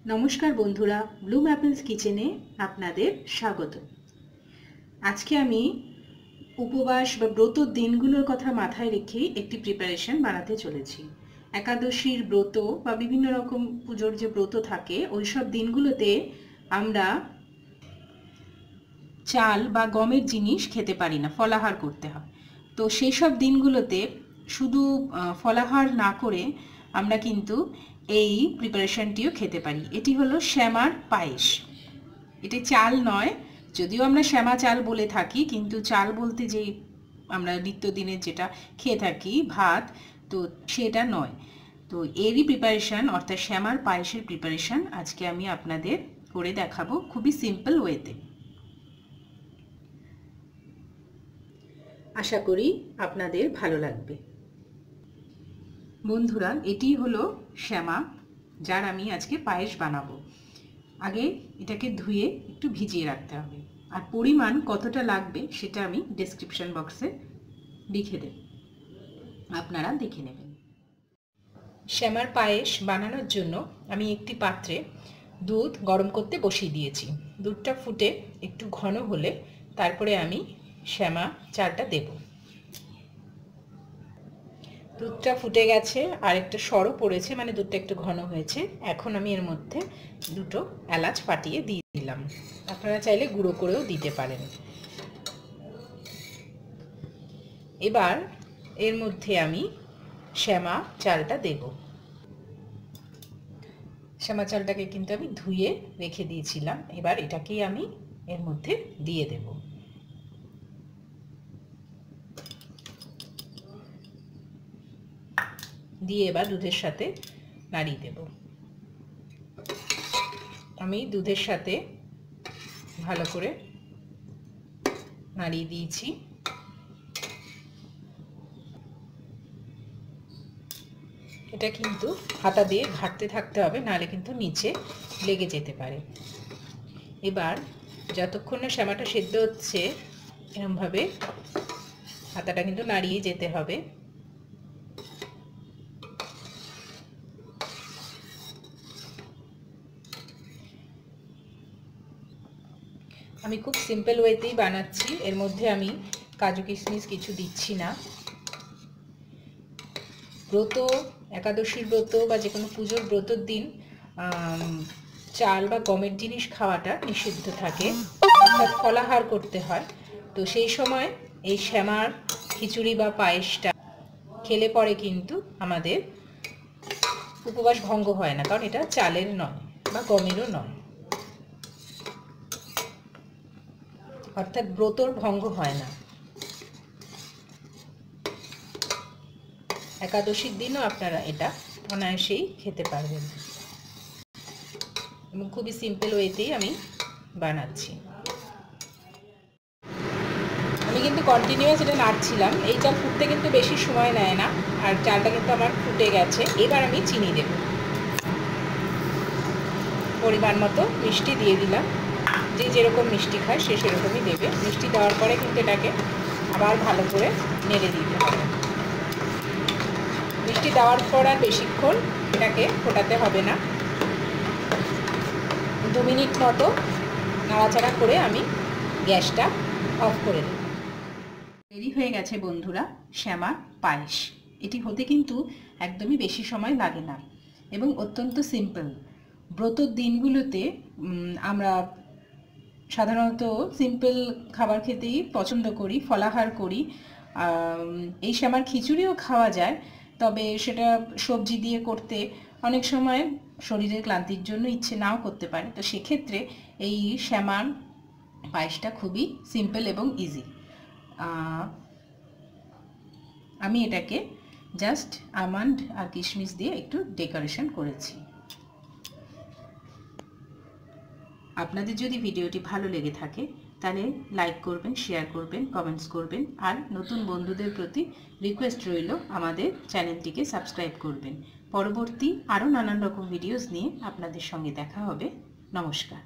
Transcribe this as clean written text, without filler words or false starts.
नमस्कार बंधुरा Bloom apples किचेने आपनादेर स्वागत। आज के आमी उपवास बा ब्रतर दिनगुलोर कथा माथाय रेखे एकटी प्रिपारेशन बानाते चलेछि। एकादशीर ब्रत बा विभिन्न रकम पुजोर जे ब्रत थाके ओई सब दिनगुलोते आमरा चाल बा गमेर जिनिस खेते पारी ना, फलाहार करते हय। तो सेई सब दिनगुलोते शुधु फलाहार ना करे आमरा किन्तु এই প্রিপারেশনটিও খেতে পারি। এটি হলো শ্যামার পায়েস। এটি চাল নয়, যদিও আমরা শ্যামা চাল বলে থাকি, কিন্তু চাল বলতে যে আমরা নিত্যদিনের যেটা খেয়ে থাকি ভাত, তো সেটা নয়। তো এরই প্রিপারেশন অর্থাৎ শ্যামার পায়েসের প্রিপারেশন আজকে আমি আপনাদের করে দেখাবো খুবই সিম্পল ওয়েতে। আশা করি আপনাদের ভালো লাগবে। বন্ধুরা, এটি হলো শ্যামা, যার আমি আজকে পায়েস বানাবো। আগে এটাকে ধুয়ে একটু ভিজিয়ে রাখতে হবে, আর পরিমাণ কতটা লাগবে সেটা আমি ডেসক্রিপশন বক্সে লিখে দেব, আপনারা দেখে নেবেন। শ্যামার পায়েস বানানোর জন্য আমি একটি পাত্রে দুধ গরম করতে বসিয়ে দিয়েছি। দুধটা ফুটে একটু ঘন হলে তারপরে আমি শ্যামা চালটা দেব। দুধটা ফুটে গেছে আর একটা সরও পড়েছে, মানে দুধটা একটু ঘন হয়েছে। এখন আমি এর মধ্যে দুটো এলাচ ফাটিয়ে দিয়ে দিলাম, আপনারা চাইলে গুঁড়ো করেও দিতে পারেন। এবার এর মধ্যে আমি শ্যামা চালটা দেব। শ্যামা চালটাকে কিন্তু আমি ধুয়ে রেখে দিয়েছিলাম, এবার এটাকেই আমি এর মধ্যে দিয়ে দেব। দিয়ে এবার দুধের সাথে নাড়িয়ে দেব। আমি দুধের সাথে ভালো করে নাড়িয়ে দিয়েছি। এটা কিন্তু হাতা দিয়ে ঘাঁটতে থাকতে হবে, নাহলে কিন্তু নিচে লেগে যেতে পারে। এবার যতক্ষণ না শ্যামাটা সেদ্ধ হচ্ছে এরকমভাবে হাতাটা কিন্তু নাড়িয়ে যেতে হবে। আমি খুব সিম্পল ওয়েতেই বানাচ্ছি, এর মধ্যে আমি কাজু কিশমিশ কিছু দিচ্ছি না। ব্রত, একাদশীর ব্রত বা যে কোনো পুজোর ব্রতর দিন চাল বা গমের জিনিস খাওয়াটা নিষিদ্ধ থাকে, অর্থাৎ ফলাহার করতে হয়। তো সেই সময় এই শ্যামার খিচুড়ি বা পায়েসটা খেলে পরে কিন্তু আমাদের উপবাস ভঙ্গ হয় না, কারণ এটা চালের নয় বা গমেরও নয়, অর্থাৎ ব্রতর ভঙ্গ হয় না। একাদশীর দিনও আপনারা এটা অনায়াসেই খেতে পারবেন, এবং খুবই সিম্পল ওয়েতেই আমি বানাচ্ছি। আমি কিন্তু কন্টিনিউয়াস এটা নাড়ছিলাম। এই চাল ফুটতে কিন্তু বেশি সময় নেয় না, আর চালটা কিন্তু আমার ফুটে গেছে। এবার আমি চিনি দেব, পরিমাণ মতো মিষ্টি দিয়ে দিলাম। যে যেরকম মিষ্টি খায় সে সেরকমই দেবে। মিষ্টি দেওয়ার পরে কিন্তু এটাকে আবার ভালো করে নেড়ে দিতে হবে। মিষ্টি দেওয়ার পর আর বেশিক্ষণ এটাকে ফোটাতে হবে না, 2 মিনিট মতো নাড়াচাড়া করে আমি গ্যাসটা অফ করে দেব। রেডি হয়ে গেছে বন্ধুরা শ্যামার পায়েস। এটি হতে কিন্তু একদমই বেশি সময় লাগে না এবং অত্যন্ত সিম্পল। ব্রতর দিনগুলোতে আমরা সাধারণত সিম্পল খাবার খেতেই পছন্দ করি, ফলাহার করি। এই শ্যামার খিচুড়িও খাওয়া যায়, তবে সেটা সবজি দিয়ে করতে অনেক সময় শরীরের ক্লান্তির জন্য ইচ্ছে নাও করতে পারে। তো সেক্ষেত্রে এই শ্যামার পায়েসটা খুবই সিম্পল এবং ইজি। আমি এটাকে জাস্ট আমন্ড আর কিশমিশ দিয়ে একটু ডেকোরেশন করেছি। আপনাদের যদি ভিডিওটি ভালো লেগে থাকে তাহলে লাইক করবেন, শেয়ার করবেন, কমেন্টস করবেন, আর নতুন বন্ধুদের প্রতি রিকোয়েস্ট রইল আমাদের চ্যানেলটিকে সাবস্ক্রাইব করবেন। পরবর্তী আরও নানান রকম ভিডিওস নিয়ে আপনাদের সঙ্গে দেখা হবে। নমস্কার।